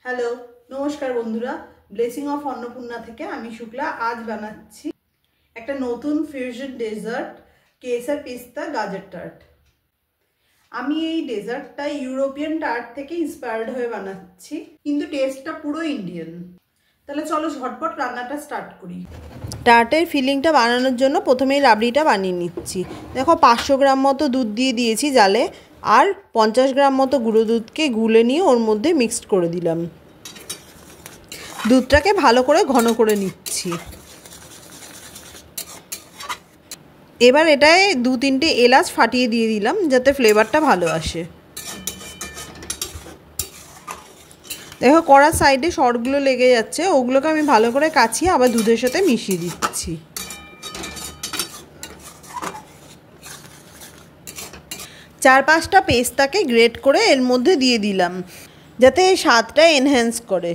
Hello, নমস্কার বন্ধুরা। Blessing of Annapurna থেকে আমি শুক্লা আজ বানাচ্ছি একটা নতুন ফিউশন ডেজার্ট, কেসার পিস্তা গাজর টার্ট। আমি এই ডেজার্টটা ইউরোপিয়ান টার্ট থেকে ইন্সপায়ার্ড হয়ে বানাচ্ছি, কিন্তু টেস্টটা পুরো ইন্ডিয়ান। তাহলে চলো ঝটপট রান্নাটা স্টার্ট করি। টার্টের ফিলিংটা বানানোর জন্য প্রথমেই রাবড়িটা বানিয়ে নিচ্ছি। দেখো 500 গ্রাম মতো দুধ দিয়ে দিয়েছি জালে, আর 50 গ্রাম মতো গুঁড়ো দুধকে গুলে নিয়ে ওর মধ্যে মিক্সড করে দিলাম। দুধটাকে ভালো করে ঘন করে নিচ্ছি। এবার এটায় 2-3টে এলাচ ফাটিয়ে দিয়ে দিলাম যাতে ফ্লেভারটা ভালো আসে। দেখো কড়ার সাইডে সরগুলো লেগে যাচ্ছে, ওগুলোকে আমি ভালো করে কাচিয়ে আবার দুধের সাথে মিশিয়ে দিচ্ছি। 4-5টা পেস্তাকে গ্রেট করে এর মধ্যে দিয়ে দিলাম যাতে এই স্বাদটা এনহ্যান্স করে।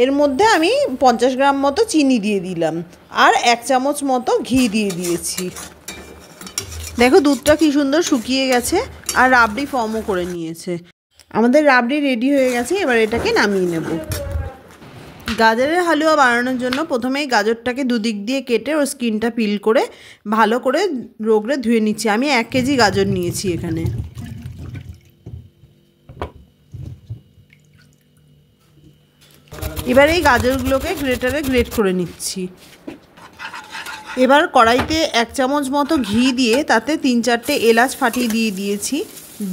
এর মধ্যে আমি 50 গ্রাম মতো চিনি দিয়ে দিলাম আর 1 চামচ মতো ঘি দিয়ে দিয়েছি। দেখো দুধটা কি সুন্দর শুকিয়ে গেছে আর রাবড়ি ফর্মও করে নিয়েছে। আমাদের রাবড়ি রেডি হয়ে গেছে, এবার এটাকে নামিয়ে নেব। গাজরের হালুয়া বানানোর জন্য প্রথমেই গাজরটাকে দুদিক দিয়ে কেটে ওর স্কিনটা পিল করে ভালো করে রগড়ে ধুয়ে নিচ্ছি। আমি 1 কেজি গাজর নিয়েছি এখানে। এবার এই গাজরগুলোকে গ্রেটারে গ্রেট করে নিচ্ছি। এবার কড়াইতে 1 চামচ মতো ঘি দিয়ে তাতে 3-4টে এলাচ ফাটিয়ে দিয়ে দিয়েছি,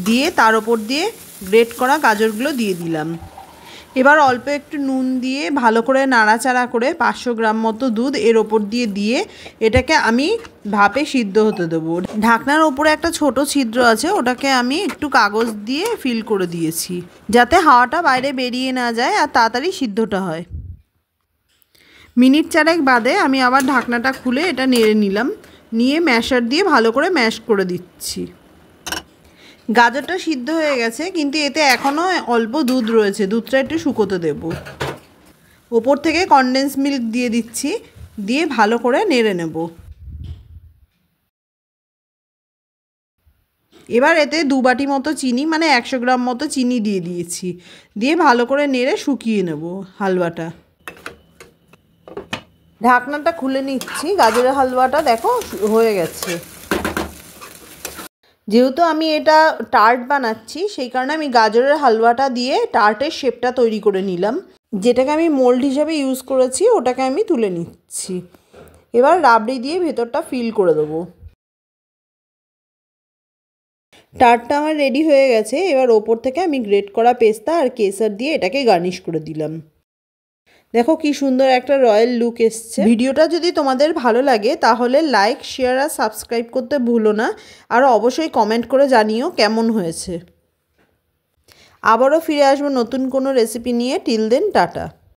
দিয়ে তার ওপর দিয়ে গ্রেট করা গাজরগুলো দিয়ে দিলাম। এবার অল্প একটু নুন দিয়ে ভালো করে নাড়াচাড়া করে 500 গ্রাম মতো দুধ এর ওপর দিয়ে এটাকে আমি ভাপে সিদ্ধ হতে দেবো। ঢাকনার ওপরে একটা ছোট ছিদ্র আছে, ওটাকে আমি একটু কাগজ দিয়ে ফিল করে দিয়েছি যাতে হাওয়াটা বাইরে বেরিয়ে না যায় আর তাড়াতাড়ি সিদ্ধটা হয়। মিনিট 4 বাদে আমি আবার ঢাকনাটা খুলে এটা নেড়ে নিলাম, নিয়ে ম্যাশার দিয়ে ভালো করে ম্যাশ করে দিচ্ছি। গাজরটা সিদ্ধ হয়ে গেছে, কিন্তু এতে এখনও অল্প দুধ রয়েছে, দুধটা একটু শুকোতে দেব। ওপর থেকে কনডেন্স মিল্ক দিয়ে দিচ্ছি, দিয়ে ভালো করে নেড়ে নেব। এবার এতে 2 বাটি মতো চিনি, মানে 100 গ্রাম মতো চিনি দিয়ে দিয়েছি, দিয়ে ভালো করে নেড়ে শুকিয়ে নেব হালুয়াটা। ঢাকনাটা খুলে নিচ্ছি। গাজরের হালুয়াটা দেখো হয়ে গেছে। যেহেতু আমি এটা টার্ট বানাচ্ছি সেই কারণে আমি গাজরের হালুয়াটা দিয়ে টার্টের শেপটা তৈরি করে নিলাম। যেটাকে আমি মোল্ড হিসাবে ইউজ করেছি ওটাকে আমি তুলে নিচ্ছি। এবার রাবড়ি দিয়ে ভেতরটা ফিল করে দেবো। টার্টটা আমার রেডি হয়ে গেছে। এবার ওপর থেকে আমি গ্রেট করা পেস্তা আর কেসার দিয়ে এটাকে গার্নিশ করে দিলাম। দেখো কি সুন্দর একটা রয়্যাল লুক এসছে। ভিডিওটা যদি তোমাদের ভালো লাগে তাহলে লাইক, শেয়ার আর সাবস্ক্রাইব করতে ভুলো না, আর অবশ্যই কমেন্ট করে জানিও কেমন হয়েছে। আবারও ফিরে আসবো নতুন কোনো রেসিপি নিয়ে। Till then, tata.